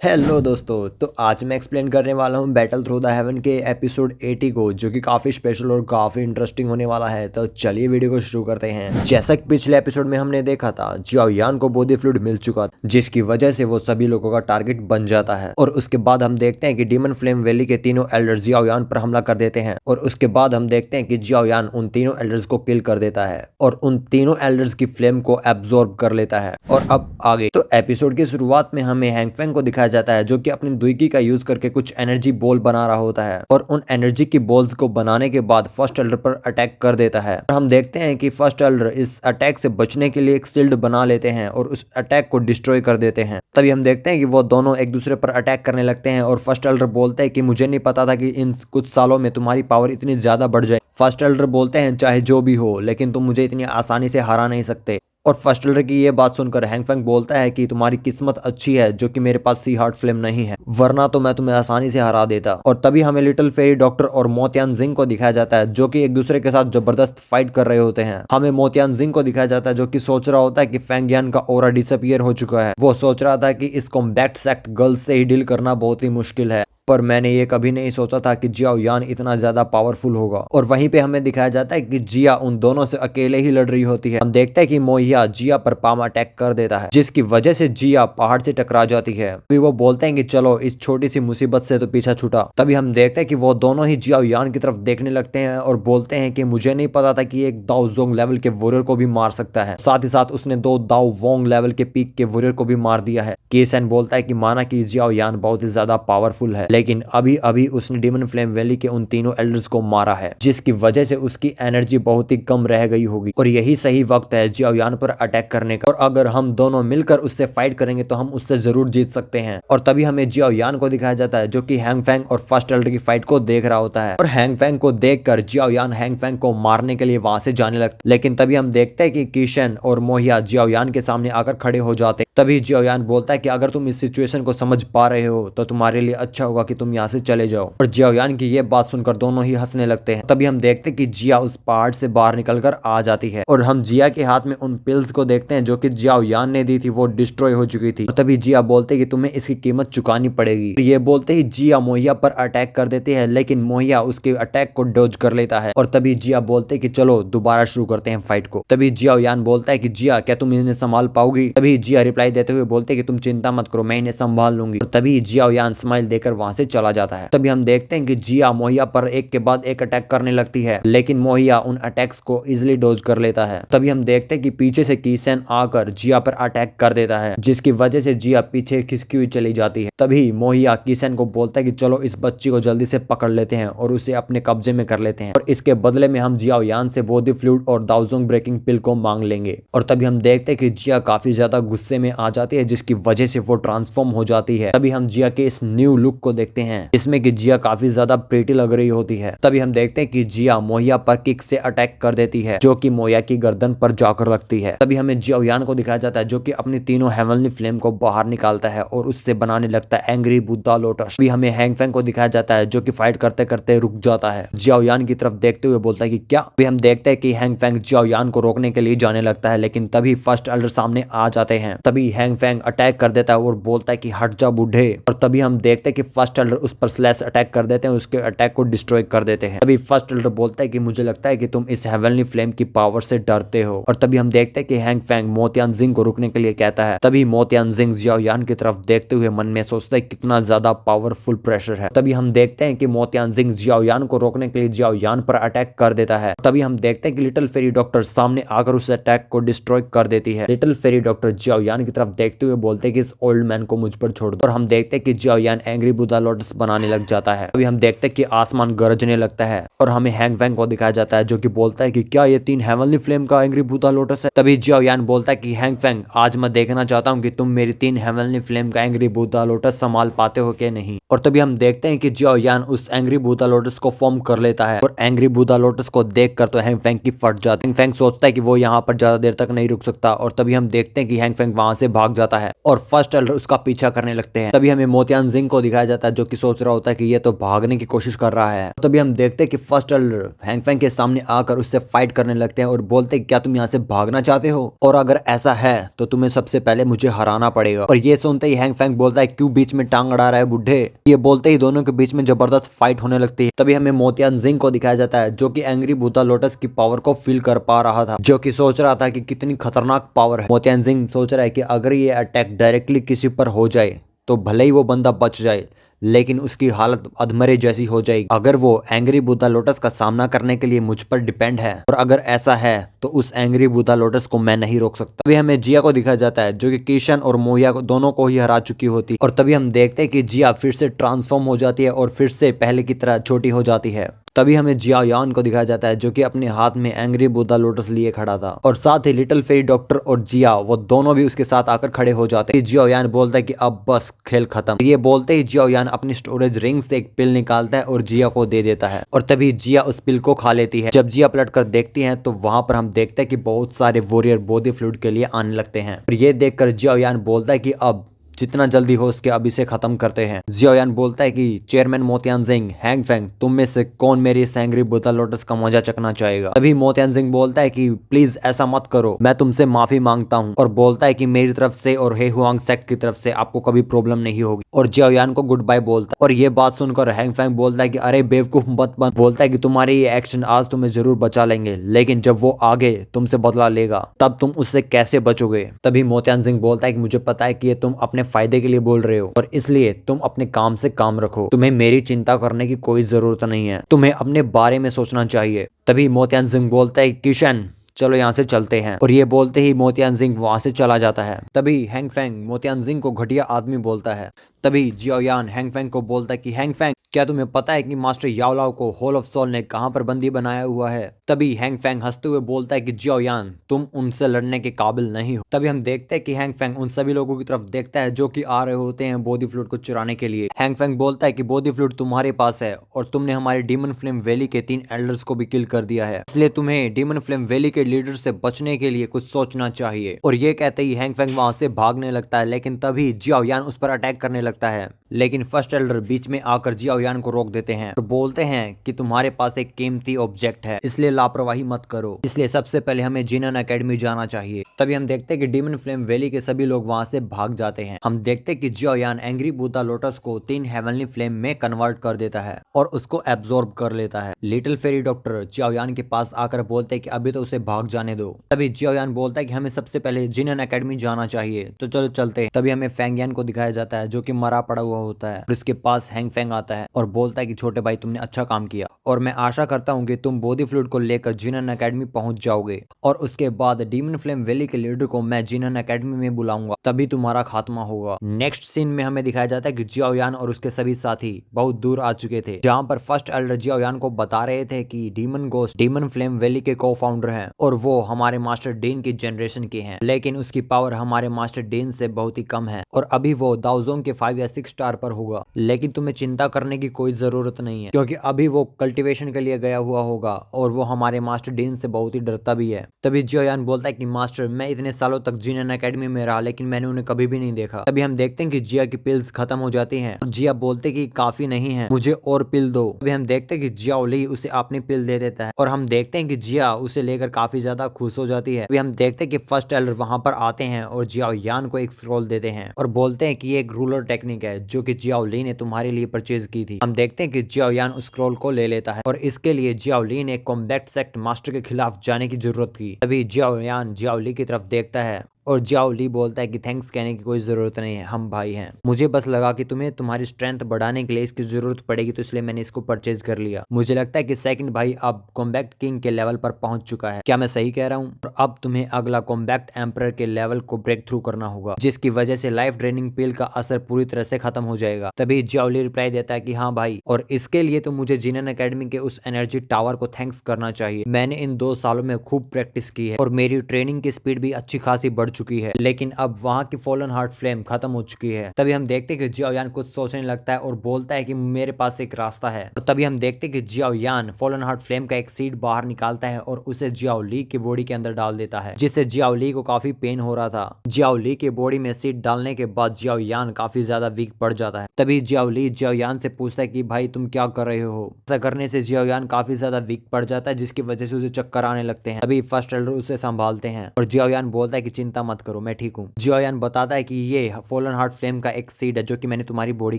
Hello दोस्तों, तो आज मैं एक्सप्लेन करने वाला हूँ बैटल थ्रू द हेवन के एपिसोड 80 को, जो कि काफ़ी स्पेशल और काफ़ी इंटरेस्टिंग होने वाला है। तो चलिए वीडियो को शुरू करते हैं। जैसा कि पिछले एपिसोड में हमने देखा था, जियाओ यान को बॉडी फ्लूइड मिल चुका था, जिसकी वजह से वो सभी लोगों का टारगेट बन जाता है। और उसके बाद हम देखते हैं कि डीमन फ्लेम वैली के तीनों एल्डर्स जियाओ यान पर हमला कर देते हैं। और उसके बाद हम देखते हैं कि जियाओ यान उन तीनों एल्डर्स को किल कर देता है और उन तीनों एल्डर्स की फ्लेम को एब्जॉर्ब कर लेता है। और अब आगे तो एपिसोड की शुरुआत में हमें हैंगफेंग को दिखाया जाता है, जो कि अपनी दुईकी का यूज करके कुछ एनर्जी बॉल बना रहा होता है और उन एनर्जी की बॉल्स को बनाने के बाद फर्स्ट एल्डर पर अटैक कर देता है। और हम देखते हैं कि फर्स्ट एल्डर इस अटैक से बचने के लिए एक शील्ड बना लेते हैं और उस अटैक को डिस्ट्रॉय कर देते हैं। तभी हम देखते हैं कि वो दोनों एक दूसरे पर अटैक करने लगते हैं और फर्स्ट एल्डर बोलते हैं कि मुझे नहीं पता था कि इन कुछ सालों में तुम्हारी पावर इतनी ज्यादा बढ़ जाए। फर्स्ट एल्डर बोलते हैं चाहे जो भी हो, लेकिन तुम मुझे इतनी आसानी से हरा नहीं सकते। और फर्स्ट एल्डर की ये बात सुनकर हैंगफेंग बोलता है कि तुम्हारी किस्मत अच्छी है जो कि मेरे पास सी हार्ट फ्लेम नहीं है, वरना तो मैं तुम्हें आसानी से हरा देता। और तभी हमें लिटिल फेरी डॉक्टर और मोतियान जिंग को दिखाया जाता है, जो कि एक दूसरे के साथ जबरदस्त फाइट कर रहे होते हैं। हमें मोतियान जिंग को दिखाया जाता है, जो कि सोच रहा होता है कि फेंगियान का ऑरा डिसअपियर हो चुका है। वो सोच रहा था कि इस कॉम्बैट सेक्ट गर्ल्स से ही डील करना बहुत ही मुश्किल है, पर मैंने ये कभी नहीं सोचा था कि जियाओ यान इतना ज्यादा पावरफुल होगा। और वहीं पे हमें दिखाया जाता है कि जिया उन दोनों से अकेले ही लड़ रही होती है। हम देखते हैं कि मोहिया जिया पर पाम अटैक कर देता है, जिसकी वजह से जिया पहाड़ से टकरा जाती है। अभी वो बोलते हैं कि चलो इस छोटी सी मुसीबत से तो पीछा छूटा। तभी हम देखते हैं कि वो दोनों ही जियाओ यान की तरफ देखने लगते हैं और बोलते हैं कि मुझे नहीं पता था कि एक दाओ जोंग लेवल के वॉरियर को भी मार सकता है। साथ ही साथ उसने दो दाओ वोंग लेवल के पीक के वॉरियर को भी मार दिया है। केसन बोलता है कि माना कि जियाओ यान बहुत ही ज्यादा पावरफुल है, लेकिन अभी अभी उसने डीमन फ्लेम वैली के उन तीनों एल्डर्स को मारा है, जिसकी वजह से उसकी एनर्जी बहुत ही कम रह गई होगी। और यही सही वक्त है जियाओ यान पर अटैक करने का। और अगर हम दोनों मिलकर उससे फाइट करेंगे तो हम उससे जरूर जीत सकते हैं। और तभी हमें जियाओ यान को दिखाया जाता है, जो कि हैंगफेंग और फर्स्ट एल्डर की फाइट को देख रहा होता है। और हैंगफेंग को देखकर जियाओ यान हैंगफेंग को मारने के लिए वहां से जाने लगता है, लेकिन तभी हम देखते हैं कि किशन और मोहिया जियाओ यान के सामने आकर खड़े हो जाते। तभी जियाओ यान बोलता है कि अगर तुम इस सिचुएशन को समझ पा रहे हो तो तुम्हारे लिए अच्छा होगा कि तुम यहाँ से चले जाओ। और जियाओ यान की ये बात सुनकर दोनों ही हंसने लगते हैं। तभी हम देखते हैं कि जिया उस पहाड़ से बाहर निकलकर आ जाती है और हम जिया के हाथ में उन पिल्स को देखते हैं, जो कि जियाओ यान ने दी थी, वो डिस्ट्रॉय हो चुकी थी। तभी जिया बोलते कि तुम्हें इसकी कीमत चुकानी पड़ेगी। ये बोलते ही जिया मोहिया पर अटैक कर देती है, लेकिन मोहिया उसके अटैक को डॉज कर लेता है। और तभी जिया बोलते कि चलो दोबारा शुरू करते हैं फाइट को। तभी जियाओ यान बोलता है कि जिया क्या तुम इन्हें संभाल पाओगी? तभी जिया रिप्लाई देते हुए बोलते कि तुम चिंता मत करो, मैं इन्हें संभाल लूंगी। और तभी जियाओ यान स्माइल देकर वहां से चला जाता है। तभी हम देखते हैं कि जिया मोहिया पर एक के बाद एक अटैक करने लगती है, लेकिन मोहिया उन अटैक्स को इजिली डॉज कर लेता है। तभी हम देखते हैं कि पीछे से कीसेन आकर जिया पर अटैक कर देता है, जिसकी वजह से जिया पीछे खिसकी हुई चली जाती है। तभी मोहिया कीसेन को बोलता है कि चलो इस बच्ची को जल्दी से पकड़ लेते हैं और उसे अपने कब्जे में कर लेते हैं, और इसके बदले में हम जियाओ यान से बॉडी फ्लूइड और दाओजोंग ब्रेकिंग पिल को मांग लेंगे। और तभी हम देखते हैं कि जिया काफी ज्यादा गुस्से में आ जाती है, जिसकी वजह से वो ट्रांसफॉर्म हो जाती है। तभी हम जिया के इस न्यू लुक को देखते हैं, जिसमें कि जिया काफी ज्यादा प्रेटी लग रही होती है। तभी हम देखते हैं कि जिया मोहिया पर किक से अटैक कर देती है, जो कि मोहिया की गर्दन पर जाकर लगती है। तभी हमें जियाओ यान को दिखाया जाता है, जो कि अपनी तीनों हेवनली फ्लेम को बाहर निकालता है और उससे बनाने लगता है एंग्री बुद्धा लोटस। अभी हमें हैंगफेंग को दिखाया जाता है, जो कि फाइट करते करते रुक जाता है। जियाओ यान की तरफ देखते हुए बोलता है कि क्या? अभी हम देखते हैं कि हैंगफेंग जियाओ यान को रोकने के लिए जाने लगता है, लेकिन तभी फर्स्ट एल्डर सामने आ जाते हैं। तभी हैंगफेंग अटैक कर देता है और बोलता है कि हट जा बूढ़े। और तभी हम देखते हैं कि फर्स्ट एल्डर उस पर स्लैश अटैक कर देते हैं, उसके अटैक को डिस्ट्रॉय कर देते हैं। तभी फर्स्ट एल्डर बोलता है कि मुझे लगता है कि तुम इस हेवनली फ्लेम की पावर से डरते हो। और तभी हम देखते हैं कि हैंगफेंग मोतियान जिंग को रुकने के लिए कहता है। तभी मोतियान जिंग जियाओ यान की तरफ देखते हुए मन में सोचता है कितना ज्यादा पावरफुल प्रेशर है। तभी हम देखते हैं कि मोतियान जिंग जियाओ यान को रोकने के लिए जियाओ यान पर अटैक कर देता है। तभी हम देखते हैं कि लिटिल फेरी डॉक्टर सामने आकर उस अटैक को डिस्ट्रॉय कर देती है। लिटिल फेरी डॉक्टर जियाओ यान की तरफ देखते हुए बोलते हैं कि इस ओल्ड मैन को मुझ पर छोड़ दो। और हम देखते हैं कि जियाओ यान एंग्री बुद्धा लोटस बनाने लग जाता है। अभी हम देखते हैं कि आसमान गरजने लगता है और हमें हैंगफेंग को दिखाया जाता है, जो कि बोलता है कि क्या ये तीन हेवनली फ्लेम का एंग्री बुद्धा लोटस है? तभी जियाओ यान बोलता है कि हैंगफेंग आज मैं देखना चाहता हूँ कि तुम मेरी तीन हेवनली फ्लेम का एंग्री बुद्धा लोटस संभाल पाते हो कि नहीं। और तभी हम देखते हैं कि जियाओ यान उस एंग्री बुद्धा लोटस को फॉर्म कर लेता है और एंग्री बुद्धा लोटस को देखकर तो हैंगफेंग की फट जाती है। हैंगफेंग सोचता है कि वो यहाँ पर ज्यादा देर तक नहीं रुक सकता और तभी हम देखते हैं कि हैंगफेंग वहां से भाग जाता है और फर्स्ट एल्डर उसका पीछा करने लगते हैं। तभी हमें मोतियान जिंग को दिखाया जाता है, है जो कि सोच रहा होता है कि ये तो भागने की कोशिश कर रहा है। तभी हम देखते हैं कि फर्स्ट एल्डर हैंग फैंग के सामने आकर उससे फाइट करने लगते हैं और बोलते हैं क्या तुम यहाँ से भागना चाहते हो, और अगर ऐसा है तो तुम्हें सबसे पहले मुझे हराना पड़ेगा। और ये सुनते ही हैंग फैंग बोलता है क्यों बीच में टांग अड़ा रहा है बुढ़े। ये बोलते ही दोनों के बीच में जबरदस्त फाइट होने लगती है। तभी हमें मोतियान जिंग को दिखाया जाता है जो कि एंग्री बुद्धा लोटस की पावर को फील कर पा रहा था, जो कि सोच रहा था कि कितनी खतरनाक पावर है। मोतियान जिंग सोच रहा है कि अगर ये अटैक डायरेक्टली किसी पर हो जाए तो भले ही वो बंदा बच जाए, लेकिन उसकी हालत अधमरे जैसी हो जाएगी अगर वो एंग्री बुद्धा लोटस का सामना करने के लिए मुझ पर डिपेंड है। और अगर ऐसा है तो उस एंग्री बुद्धा लोटस को मैं नहीं रोक सकता। तभी हमें जिया को दिखाया जाता है जो कि किशन और मोया को दोनों को ही हरा चुकी होती। और तभी हम देखते हैं कि जिया फिर से ट्रांसफॉर्म हो जाती है और फिर से पहले की तरह छोटी हो जाती है। तभी हमें जिया यान को दिखाया जाता है जो कि अपने हाथ में एंग्री बुद्धा लोटस लिए खड़ा था, और साथ ही लिटिल फेरी डॉक्टर और जिया वो दोनों भी उसके साथ आकर खड़े हो जाते हैं। जिया यान बोलता है कि अब बस खेल खत्म। ये बोलते ही जिया यान अपनी स्टोरेज रिंग से एक पिल निकालता है और जिया को दे देता है, और तभी जिया उस पिल को खा लेती है। जब जिया पलट कर देखती है तो वहां पर हम देखते हैं कि बहुत सारे वॉरियर बॉडी फ्लूइड के लिए आने लगते हैं। और ये देखकर जिया यान बोलता है कि अब जितना जल्दी हो सके अब इसे खत्म करते हैं। जिया यान बोलता है कि चेयरमैन मोतियान जिंग, हैंग फैंग, तुम में से कौन मेरी इस एंग्री बुद्धा लोटस का मजा चखना चाहेगा। तभी मोतियान जिंग बोलता है कि प्लीज ऐसा मत करो, मैं तुमसे माफी मांगता हूँ, और बोलता है कि मेरी तरफ से और हे हुआंग सेक्ट की तरफ से आपको कभी प्रॉब्लम नहीं होगी, और जिया यान को गुड बाय बोलता है। और ये बात सुनकर हैंग फैंग बोलता है कि अरे बेवकूफ मत बन। बोलता है कि तुम्हारी ये एक्शन आज तुम्हें जरूर बचा लेंगे, लेकिन जब वो आगे तुमसे बदला लेगा तब तुम उससे कैसे बचोगे। तभी मोतियान जिंग बोलता है कि मुझे पता है कि ये तुम अपने फायदे के लिए बोल रहे हो, और इसलिए तुम अपने काम से काम रखो, तुम्हें मेरी चिंता करने की कोई जरूरत नहीं है, तुम्हें अपने बारे में सोचना चाहिए। तभी मोतियान जिंग बोलता है किशन चलो यहाँ से चलते हैं, और ये बोलते ही मोतियान जिंग वहां से चला जाता है। तभी हैंग फैंग मोतियान जिंग को घटिया आदमी बोलता है। तभी जिया यान हैंग फैंग को बोलता है कि हैंग फैंग क्या तुम्हें पता है कि मास्टर याओलाओ को होल ऑफ सोल ने कहां पर बंदी बनाया हुआ है। तभी हैंग फैंग हंसते हुए बोलता है कि जिया यान तुम उनसे लड़ने के काबिल नहीं हो। तभी हम देखते हैं कि हैंग फैंग उन सभी लोगों की तरफ देखता है जो कि आ रहे होते हैं बॉडी फ्लूइड को चुराने के लिए। हैंग फैंग बोलता है कि बॉडी फ्लूइड तुम्हारे पास है और तुमने हमारे डीमन फ्लेम वैली के 3 एल्डर्स को भी किल कर दिया है, इसलिए तुम्हें डीमन फ्लेम वैली के लीडर से बचने के लिए कुछ सोचना चाहिए। और ये कहते ही हैंग फैंग वहां से भागने लगता है, लेकिन तभी जिया यान उस पर अटैक करने लगता है, लेकिन फर्स्ट एल्डर बीच में आकर जिया यान को रोक देते हैं और बोलते हैं कि तुम्हारे पास एक कीमती ऑब्जेक्ट है, इसलिए लापरवाही मत करो, इसलिए सबसे पहले हमें जिनन एकेडमी जाना चाहिए। तभी हम देखते हैं कि डीमन फ्लेम वैली के सभी लोग वहां से भाग जाते हैं। हम देखते हैं कि जिया यान एंग्री बुद्धा लोटस को 3 हेवनली फ्लेम में कन्वर्ट कर देता है और उसको एब्जॉर्ब कर लेता है। लिटिल फेरी डॉक्टर जिया यान के पास आकर बोलते हैं कि अभी तो उसे भाग जाने दो। तभी जिया यान बोलता है कि हमें सबसे पहले जिनन एकेडमी जाना चाहिए, तो चलो चलते हैं। तभी हमें फैंग यान को दिखाया जाता है जो कि मरा पड़ा हुआ होता है, और उसके पास हैंग फैंग आता है और बोलता है कि छोटे भाई तुमने अच्छा काम किया, और मैं आशा करता हूँ कि तुम बॉडी फ्लूइड को लेकर जिनन एकेडमी पहुंच जाओगे, और उसके बाद डीमन फ्लेम वैली के लीडर को मैं जिनन एकेडमी में बुलाऊंगा, तभी तुम्हारा खात्मा होगा। नेक्स्ट सीन में हमें दिखाया जाता है कि जिया यान और उसके सभी साथी बहुत दूर आ चुके थे, जहाँ पर फर्स्ट एल्डर जिया यान को बता रहे थे कि demon ghost demon flame valley के को फाउंडर हैं और वो हमारे मास्टर डीन की जनरेशन के हैं, लेकिन उसकी पावर हमारे मास्टर डीन से बहुत ही कम है और अभी वो दाओजोंग के 5 या 6 स्टार पर होगा। लेकिन तुम्हें चिंता करने की कोई जरूरत नहीं है, क्योंकि अभी वो कल्टीवेशन के लिए गया हुआ होगा और वो हमारे मास्टर डीन से बहुत ही डरता भी है। तभी जिया यान बोलता है कि मास्टर मैं इतने सालों तक जिनन एकेडमी में रहा, लेकिन मैंने उन्हें कभी भी नहीं देखा। तभी हम देखते हैं कि जिया की पिल्स खत्म हो जाती हैं और जिया बोलते कि काफी नहीं है, मुझे और पिल दो। तभी हम देखते हैं कि जिया ओली उसे अपनी पिल दे देता है और हम देखते हैं कि जिया उसे लेकर काफी ज्यादा खुश हो जाती है। तभी हम देखते हैं कि फर्स्ट एल्डर वहां पर आते हैं और जिया यान को एक स्क्रॉल देते हैं और बोलते हैं कि ये एक रूलर टेक्निक है जो कि जिया ओली ने तुम्हारे लिए परचेज की थी। हम देखते हैं कि जिया यान उस स्क्रॉल को ले लेता है और इसके लिए जिया ओली ने कॉम्बैट सेक्ट मास्टर के खिलाफ जाने की जरूरत की। तभी जिया यान जिया ओली की तरफ देखता है और जियाओ ली बोलता है कि थैंक्स कहने की कोई ज़रूरत नहीं है, हम भाई हैं। मुझे बस लगा कि तुम्हें तुम्हारी स्ट्रेंथ बढ़ाने के लिए इसकी ज़रूरत पड़ेगी, तो इसलिए मैंने इसको परचेज कर लिया। मुझे लगता है कि सेकंड भाई अब कॉम्बैक्ट किंग के लेवल पर पहुंच चुका है, क्या मैं सही कह रहा हूँ? और अब तुम्हें अगला कॉम्बैक्ट एम्परर के लेवल को ब्रेक थ्रू करना होगा, जिसकी वजह से लाइफ ड्रेनिंग पिल का असर पूरी तरह से खत्म हो जाएगा। तभी जियाओ ली रिप्लाई देता है कि हाँ भाई, और इसके लिए तो मुझे जिनन एकेडमी के उस एनर्जी टावर को थैंक्स करना चाहिए। मैंने इन 2 सालों में खूब प्रैक्टिस की है और मेरी ट्रेनिंग की स्पीड भी अच्छी खासी बढ़ चुकी है, लेकिन अब वहाँ की फॉलन हार्ट फ्लेम खत्म हो चुकी है। तभी हम देखते कि जियाओ यान कुछ सोचने लगता है और बोलता है कि मेरे पास एक रास्ता है। और तभी हम देखते कि जियाओ यान फॉलन हार्ट फ्लेम का एक सीड बाहर निकालता है और उसे जियाओ ली की बॉडी के अंदर डाल देता है, जिससे जियाओ ली को काफी पेन हो रहा था। जियाओ ली की बॉडी में सीड डालने के बाद जियाओ यान काफी ज्यादा वीक पड़ जाता है। तभी जियाओ ली जियाओ यान से पूछता है कि भाई तुम क्या कर रहे हो। ऐसा करने से जियाओ यान काफी ज्यादा वीक पड़ जाता है, जिसकी वजह से उसे चक्कर आने लगते हैं। तभी फर्स्ट एल्डर उसे संभालते हैं और जियाओ यान बोलता है कि चिंता मत करो, मैं ठीक हूँ। जियाओ यान बताता है कि ये फॉलन हार्ट फ्लेम का एक सीड है जो कि मैंने तुम्हारी बॉडी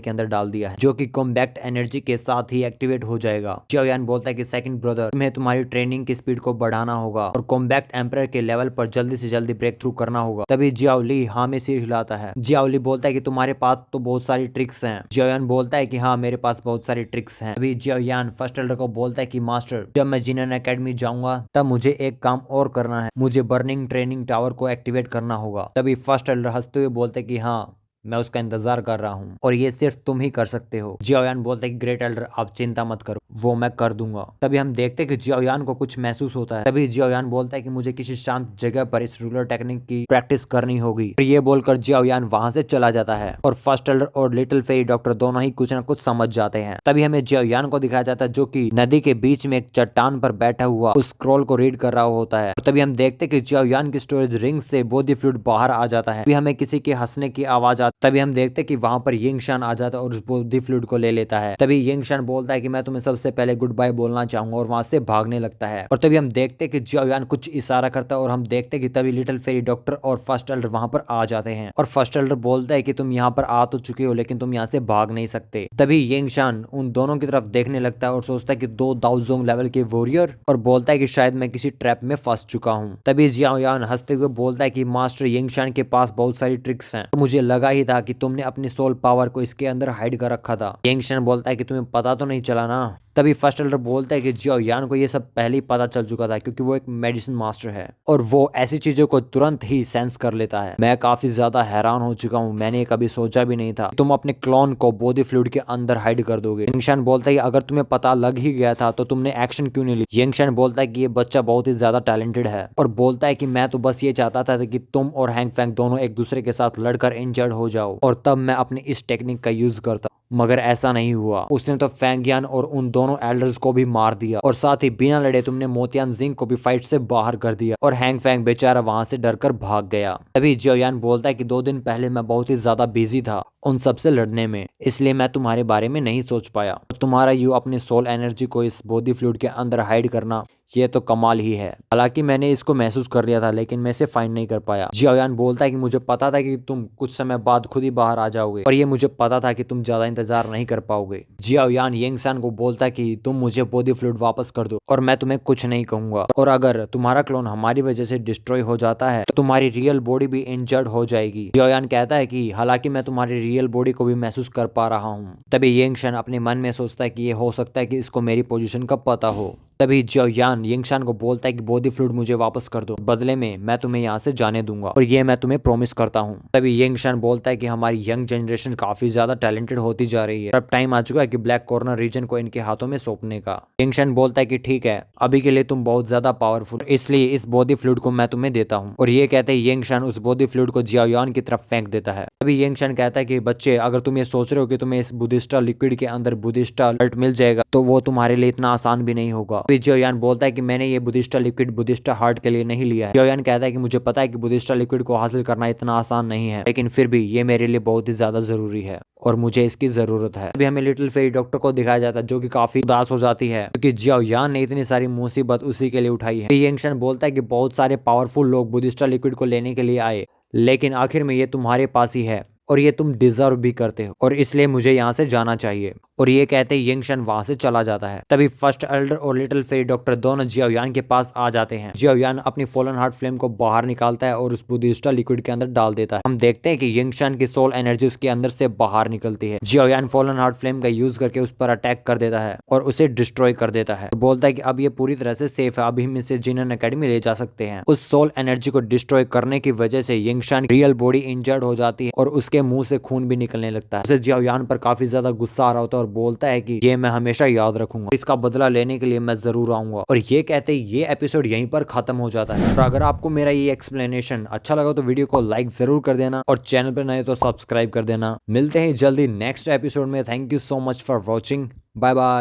के अंदर डाल दिया है, जो कि कॉम्बैक्ट एनर्जी के साथ ही एक्टिवेट हो जाएगा। जियाओ यान बोलता है कि सेकंड ब्रदर, तुम्हें तुम्हारी ट्रेनिंग की स्पीड को बढ़ाना होगा और कॉम्बैक्ट एम्पायर के लेवल पर जल्दी से जल्दी ब्रेक थ्रू करना होगा। तभी जियाओ ली हाँ में सिर हिलाता है। जियाओ ली बोलता है कि तुम्हारे पास तो बहुत सारी ट्रिक्स हैं। जियाओ यान बोलता है कि हाँ मेरे पास बहुत सारी ट्रिक्स हैं। अभी जियाओ यान फर्स्ट एल्डर को बोलता है कि मास्टर, जब मैं जिनन एकेडमी जाऊंगा तब मुझे एक काम और करना है, मुझे बर्निंग ट्रेनिंग टावर को एक्टिवेट करना होगा। तभी फर्स्ट एल्डर हंसते हुए बोलते हैं कि हाँ मैं उसका इंतजार कर रहा हूँ और ये सिर्फ तुम ही कर सकते हो। जियाओ यान बोलते हैं कि ग्रेट एल्डर आप चिंता मत करो, वो मैं कर दूंगा। तभी हम देखते हैं कि जियाओ यान को कुछ महसूस होता है। तभी जियाओ यान बोलता है कि मुझे किसी शांत जगह पर इस रूलर टेक्निक की प्रैक्टिस करनी होगी। और ये बोलकर जियाओ यान वहां से चला जाता है और फर्स्ट एल्डर और लिटिल फेरी डॉक्टर दोनों ही कुछ न कुछ समझ जाते हैं। तभी हमें जियाओ यान को दिखाया जाता है जो कि नदी के बीच में एक चट्टान पर बैठा हुआ उस स्क्रॉल को रीड कर रहा होता है। तभी हम देखते हैं कि जियाओ यान की स्टोरेज रिंग से बॉडी फ्लूइड बाहर आ जाता है। तभी हमें किसी के हंसने की आवाज आती। तभी हम देखते कि वहां पर यिंगशान आ जाता है और उस बॉडी फ्लूइड को ले लेता है। तभी यिंगशान बोलता है कि मैं तुम्हें सबसे पहले गुड बाय बोलना चाहूंगा और वहां से भागने लगता है। और तभी हम देखते कि जियाओ यान कुछ इशारा करता है और हम देखते कि तभी लिटिल फेरी डॉक्टर और फर्स्ट एल्डर वहां पर आ जाते हैं। और फर्स्ट एल्डर बोलता है कि तुम यहाँ पर आ तो चुके हो लेकिन तुम यहाँ से भाग नहीं सकते। तभी यिंगशान उन दोनों की तरफ देखने लगता है और सोचता है कि 2 दाओजोंग लेवल के वॉरियर, और बोलता है कि शायद मैं किसी ट्रैप में फंस चुका हूँ। तभी जियाओ यान हंसते हुए बोलता है कि मास्टर यिंगशान के पास बहुत सारी ट्रिक्स हैं, मुझे लगा ही था कि तुमने अपनी सोल पावर को इसके अंदर हाइड कर रखा था। यिंगशान बोलता है कि तुम्हें पता तो नहीं चला ना। तभी फर्स्ट एल्डर बोलता है कि जियाओ यान को ये सब पहले ही पता चल चुका था क्योंकि वो एक मेडिसिन मास्टर है और वो ऐसी चीजों को तुरंत ही सेंस कर लेता है। मैं काफी ज्यादा हैरान हो चुका हूँ, मैंने कभी सोचा भी नहीं था तुम अपने क्लोन को बॉडी फ्लूइड के अंदर हाइड कर दोगे। यिंगशान बोलता है कि अगर तुम्हें पता लग ही गया था तो तुमने एक्शन क्यों नहीं ली। यिंगशान बोलता है कि ये बच्चा बहुत ही ज्यादा टैलेंटेड है और बोलता है कि मैं तो बस ये चाहता था कि तुम और हैंग फैंग दोनों एक दूसरे के साथ लड़कर इंजर्ड हो जाओ और तब मैं अपनी इस टेक्निक का यूज करता, मगर ऐसा नहीं हुआ। उसने तो फैंगियान और उन दोनों एल्डर्स को भी मार दिया और साथ ही बिना लड़े तुमने मोतियान जिंग को भी फाइट से बाहर कर दिया और हैंग फैंग बेचारा वहां से डरकर भाग गया। तभी जियाओ यान बोलता है कि 2 दिन पहले मैं बहुत ही ज्यादा बिजी था उन सबसे लड़ने में, इसलिए मैं तुम्हारे बारे में नहीं सोच पाया। तुम्हारा यू अपने सोल एनर्जी को इस बॉडी फ्लूइड के अंदर हाइड करना, ये तो कमाल ही है। हालांकि मैंने इसको महसूस कर लिया था लेकिन मैं इसे फाइंड नहीं कर पाया। जियाओ यान बोलता है कि मुझे पता था कि तुम कुछ समय बाद खुद ही बाहर आ जाओगे और ये मुझे पता था कि तुम ज्यादा इंतजार नहीं कर पाओगे। जियाओ यान यिंगशान को बोलता है कि तुम मुझे बॉडी फ्लूइड वापस कर दो और मैं तुम्हें कुछ नहीं कहूंगा, और अगर तुम्हारा क्लोन हमारी वजह से डिस्ट्रॉय हो जाता है तो तुम्हारी रियल बॉडी भी इंजर्ड हो जाएगी। जियाओ यान कहता है कि हालांकि मैं तुम्हारी रियल बॉडी को भी महसूस कर पा रहा हूँ। तभी यिंगशान अपने मन में सोचता है कि ये हो सकता है कि इसको मेरी पोजीशन का पता हो। तभी जियाओ यान यिंगशान को बोलता है कि बॉडी फ्लूइड मुझे वापस कर दो, बदले में मैं तुम्हें यहाँ से जाने दूंगा और ये मैं तुम्हें प्रॉमिस करता हूँ। तभी यिंगशान बोलता है कि हमारी यंग जनरेशन काफी ज्यादा टैलेंटेड होती जा रही है, अब टाइम आ चुका है कि ब्लैक कॉर्नर रीजन को इनके हाथों में सौंपने का। यिंगशान बोलता है कि ठीक है, अभी के लिए तुम बहुत ज्यादा पावरफुल, इसलिए इस बॉडी फ्लूइड को मैं तुम्हें देता हूँ। और ये कहते ही यिंगशान उस बॉडी फ्लूइड को जियाओ यान की तरफ फेंक देता है। तभी यिंगशान कहता है कि बच्चे, अगर तुम ये सोच रहे हो कि तुम्हें इस बुद्धिस्टा लिक्विड के अंदर बुद्धिस्टा अल्ट मिल जाएगा तो वो तुम्हारे लिए इतना आसान भी नहीं होगा। जियाओ यान बोलता है कि मैंने ये बुद्धिस्टा लिक्विड बुद्धिस्टा हार्ट के लिए नहीं लिया है। जियाओ यान कहता है कि मुझे पता है कि बुद्धिस्टा लिक्विड को हासिल करना इतना आसान नहीं है, लेकिन फिर भी ये मेरे लिए बहुत ही ज्यादा जरूरी है और मुझे इसकी जरूरत है। अभी हमें लिटिल फेरी डॉक्टर को दिखाया जाता है जो कि काफी उदास हो जाती है क्योंकि जियाओ यान ने इतनी सारी मुसीबत उसी के लिए उठाई है। यिंगशान बोलता है कि बहुत सारे पावरफुल लोग बुद्धिस्टा लिक्विड को लेने के लिए आए, लेकिन आखिर में ये तुम्हारे पास ही है और ये तुम डिजर्व भी करते हो और इसलिए मुझे यहाँ से जाना चाहिए। और ये कहते ही यिंगशान वहां से चला जाता है। तभी फर्स्ट एल्डर और लिटिल फेरी डॉक्टर दोनों जियाओ यान के पास आ जाते हैं। जियाओ यान अपनी फॉलन हार्ट फ्लेम को बाहर निकालता है और उस बुद्धिस्टा लिक्विड के अंदर डाल देता है। हम देखते हैं कि यिंगशान की सोल एनर्जी उसके अंदर से बाहर निकलती है। जियाओ यान फॉलन हार्ट फ्लेम का यूज करके उस पर अटैक कर देता है और उसे डिस्ट्रॉय कर देता है। बोलता है कि अब ये पूरी तरह से सेफ है, अभी हम इसे जिनन एकेडमी ले जा सकते हैं। उस सोल एनर्जी को डिस्ट्रॉय करने की वजह से यिंगशान की रियल बॉडी इंजर्ड हो जाती है और उसके मुंह से खून भी निकलने लगता है। उसे जियाओ यान पर काफी ज्यादा गुस्सा आ रहा होता है और बोलता है कि ये मैं हमेशा याद रखूंगा, इसका बदला लेने के लिए मैं जरूर आऊंगा। और ये कहते ही ये एपिसोड यहीं पर खत्म हो जाता है। और अगर आपको मेरा ये एक्सप्लेनेशन अच्छा लगा तो वीडियो को लाइक जरूर कर देना और चैनल पर नए तो सब्सक्राइब कर देना। मिलते हैं जल्दी नेक्स्ट एपिसोड में। Thank you so much for watching. Bye bye.